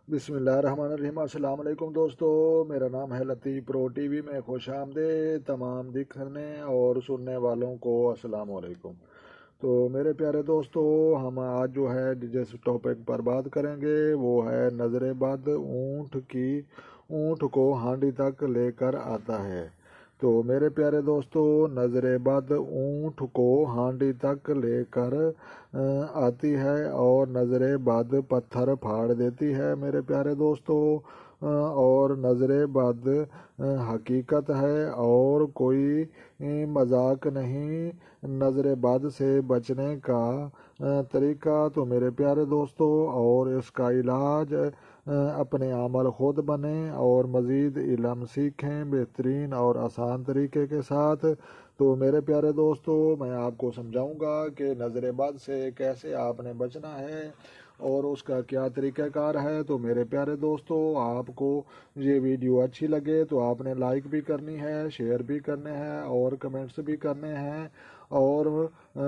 بسم اللہ الرحمن الرحیم۔ السلام علیکم دوستو، میرا نام ہے لطیف پرو ٹی وی میں خوش آمدید تمام دیکھنے اور سننے والوں کو السلام علیکم۔ تو میرے پیارے دوستو، ہم آج جو ہے جس ٹاپک پر بات کریں گے وہ ہے نظر بد اونٹ کو ہانڈی تک لے کر آتا ہے۔ تو میرے پیارے دوستو، نظر بد اونٹ کو ہانڈی تک لے کر آتی ہے اور نظر بد پتھر پھاڑ دیتی ہے میرے پیارے دوستو۔ اور نظر بد حقیقت ہے اور کوئی مذاق نہیں۔ نظر بد سے بچنے کا طریقہ تو میرے پیارے دوستو اور اس کا علاج اپنے عمل خود بنیں اور مزید علم سیکھیں بہترین اور آسان طریقے کے ساتھ۔ تو میرے پیارے دوستو، میں آپ کو سمجھاؤں گا کہ نظر بد سے کیسے آپ نے بچنا ہے اور اس کا کیا طریقہ کار ہے۔ تو میرے پیارے دوستو، آپ کو یہ ویڈیو اچھی لگے تو آپ نے لائک بھی کرنی ہے، شیئر بھی کرنے ہیں اور کمنٹس بھی کرنے ہیں اور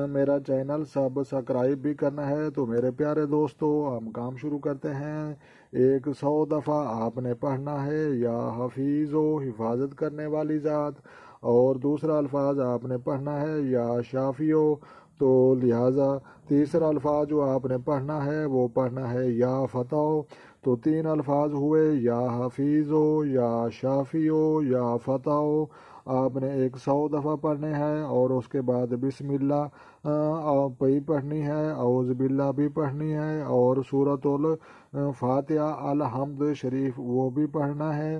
میرا چینل سبسکرائب بھی کرنا ہے۔ تو میرے پیارے دوستو، ہم کام شروع کرتے ہیں۔ 100 دفعہ آپ نے پڑھنا ہے یا حفیظ و حفاظت کرنے والی ذات، اور دوسرا الفاظ آپ نے پڑھنا ہے یا شافیو۔ تو لہٰذا تیسرا الفاظ جو آپ نے پڑھنا ہے وہ پڑھنا ہے یا فتح۔ تو 3 الفاظ ہوئے، یا حفیظو یا شافیو یا فتح۔ آپ نے 100 دفعہ پڑھنے ہیں اور اس کے بعد بسم اللہ بھی پڑھنی ہے، اعوذ باللہ بھی پڑھنی ہے اور سورۃ الفاتحہ الحمد شریف وہ بھی پڑھنا ہے،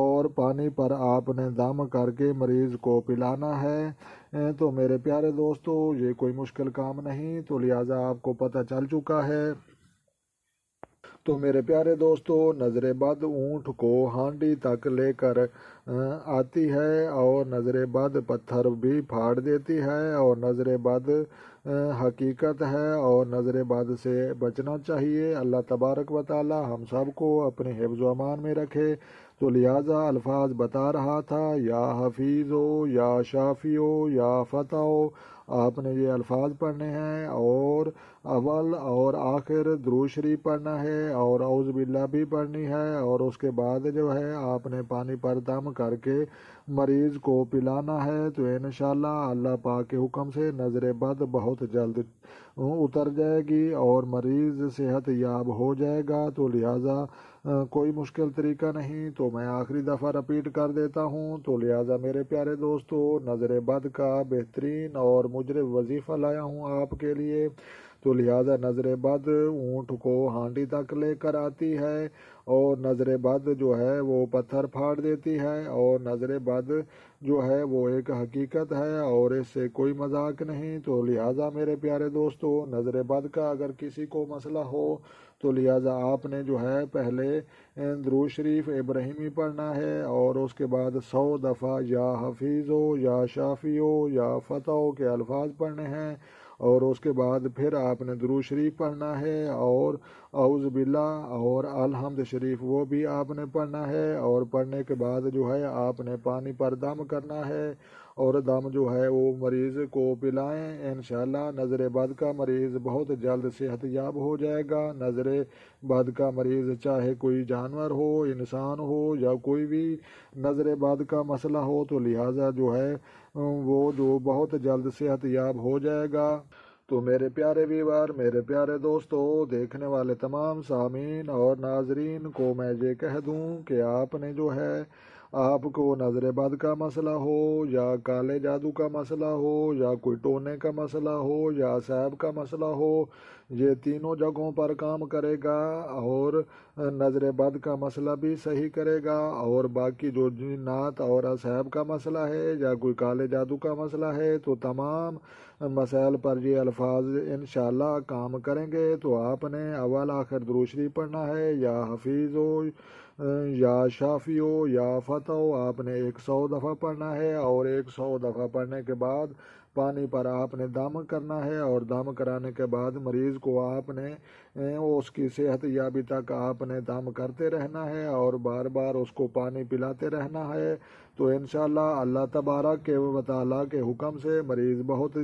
اور پانی پر آپ نے دم کر کے مریض کو پلانا ہے۔ تو میرے پیارے دوستو، یہ کوئی مشکل کام نہیں، تو لہٰذا آپ کو پتہ چل چکا ہے۔ تو میرے پیارے دوستو، نظر بد اونٹ کو ہانڈی تک لے کر آتی ہے اور نظر بد پتھر بھی پھاڑ دیتی ہے، اور نظر بد حقیقت ہے اور نظر بد سے بچنا چاہیے۔ اللہ تبارک و تعالی ہم سب کو اپنے حفظ و امان میں رکھے۔ تو لہٰذا الفاظ بتا رہا تھا، یا حفیظو یا شافیو یا فتح۔ آپ نے یہ الفاظ پڑھنے ہیں اور اول اور آخر درود شریف پڑھنا ہے اور اعوذ باللہ بھی پڑھنی ہے، اور اس کے بعد جو ہے آپ نے پانی پر دم کر کے مریض کو پلانا ہے۔ تو انشاءاللہ اللہ پاک کے حکم سے نظر بد بہت جلد اتر جائے گی اور مریض صحت یاب ہو جائے گا۔ تو لہٰذا کوئی مشکل طریقہ نہیں، تو میں آخری دفعہ رپیٹ کر دیتا ہوں۔ تو لہٰذا میرے پیارے دوستو، نظر بد کا بہترین اور مجرب وظیفہ لایا ہوں آپ کے لیے۔ تو لہٰذا نظر بد اونٹ کو ہانڈی تک لے کر آتی ہے اور نظر بد جو ہے وہ پتھر پھاڑ دیتی ہے، اور نظر بد جو ہے وہ ایک حقیقت ہے اور اس سے کوئی مذاق نہیں۔ تو لہٰذا میرے پیارے دوستو، نظر بد کا اگر کسی کو مسئلہ ہو تو لہٰذا آپ نے جو ہے پہلے درود شریف ابراہیمی پڑھنا ہے اور اس کے بعد 100 دفعہ یا حفیظو یا شافیو یا فتح کے الفاظ پڑھنے ہیں، اور اس کے بعد پھر آپ نے درود شریف پڑھنا ہے اور اعوذ باللہ اور الحمد شریف وہ بھی آپ نے پڑھنا ہے، اور پڑھنے کے بعد جو ہے آپ نے پانی پر دم کرنا ہے اور دم جو ہے وہ مریض کو پلائیں۔ انشاءاللہ نظر بد کا مریض بہت جلد صحت یاب ہو جائے گا۔ نظر بد کا مریض چاہے کوئی جانور ہو، انسان ہو یا کوئی بھی نظر بد کا مسئلہ ہو، تو لہٰذا جو ہے وہ جو بہت جلد صحت یاب ہو جائے گا۔ تو میرے پیارے ویور، میرے پیارے دوستو، دیکھنے والے تمام سامعین اور ناظرین کو میں یہ کہہ دوں کہ آپ نے جو ہے آپ کو نظر بد کا مسئلہ ہو یا کالے جادو کا مسئلہ ہو یا کوئی ٹونے کا مسئلہ ہو یا عصب کا مسئلہ ہو، یہ تینوں جگہوں پر کام کرے گا اور نظر بد کا مسئلہ بھی صحیح کرے گا، اور باقی جو جنات اور عصب کا مسئلہ ہے یا کوئی کالے جادو کا مسئلہ ہے تو تمام مسائل پر یہ الفاظ انشاءاللہ کام کریں گے۔ تو آپ نے اول آخر درود شریف پڑھنا ہے، یا حفیظو یا شافیو یا فتح آپ نے 100 دفعہ پڑھنا ہے، اور 100 دفعہ پڑھنے کے بعد پانی پر آپ نے دم کرنا ہے، اور دم کرانے کے بعد مریض کو آپ نے اس کی صحت یابی تک آپ نے دم کرتے رہنا ہے اور بار بار اس کو پانی پلاتے رہنا ہے، تو انشاءاللہ اللہ تبارک و تعالیٰ کے حکم سے مریض بہت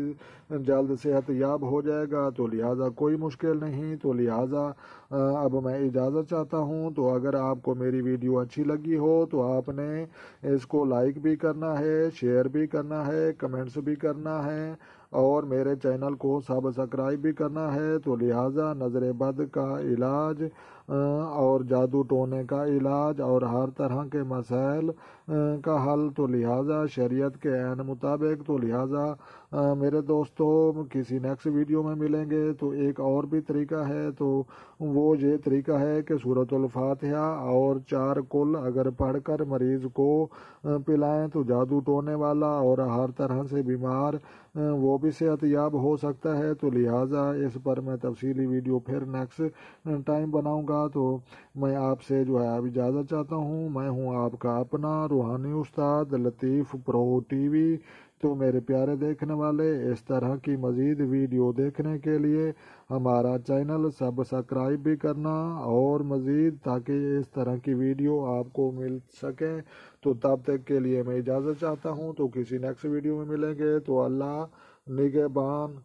جلد صحت یاب ہو جائے گا۔ تو لہٰذا کوئی مشکل نہیں، تو لہٰذا اب میں اجازت چاہتا ہوں۔ تو اگر آپ کو میری ویڈیو اچھی لگی ہو تو آپ نے اس کو لائک بھی کرنا ہے، شیئر بھی کرنا ہے، کمنٹس بھی کرنا ہے اور میرے چینل کو سبسکرائب بھی کرنا ہے۔ تو لہٰذا نظر بد کا علاج اور جادو ٹونے کا علاج اور ہر طرح کے مسائل کا حل تو لہٰذا شریعت کے عین مطابق، تو لہٰذا میرے دوستوں کسی نیکسٹ ویڈیو میں ملیں گے۔ تو ایک اور بھی طریقہ ہے، تو وہ یہ طریقہ ہے کہ سورۃ الفاتحہ اور 4 کل اگر پڑھ کر مریض کو پلائیں تو جادو ٹونے والا اور ہر طرح سے بیمار وہ بھی صحت یاب ہو سکتا ہے۔ تو لہٰذا اس پر میں تفصیلی ویڈیو پھر نیکسٹ ٹائم بناؤں گا۔ تو میں آپ سے جو ہے اب اجازت چاہتا ہوں۔ میں ہوں آپ کا اپنا روحانی استاد لطیف پرو ٹی وی۔ تو میرے پیارے دیکھنے والے، اس طرح کی مزید ویڈیو دیکھنے کے لیے ہمارا چینل سبسکرائب بھی کرنا اور مزید تاکہ اس طرح کی ویڈیو آپ کو مل سکیں۔ تو تب تک کے لیے میں اجازت چاہتا ہوں۔ تو کسی نیکسٹ ویڈیو میں ملیں گے۔ تو اللہ نگہبان۔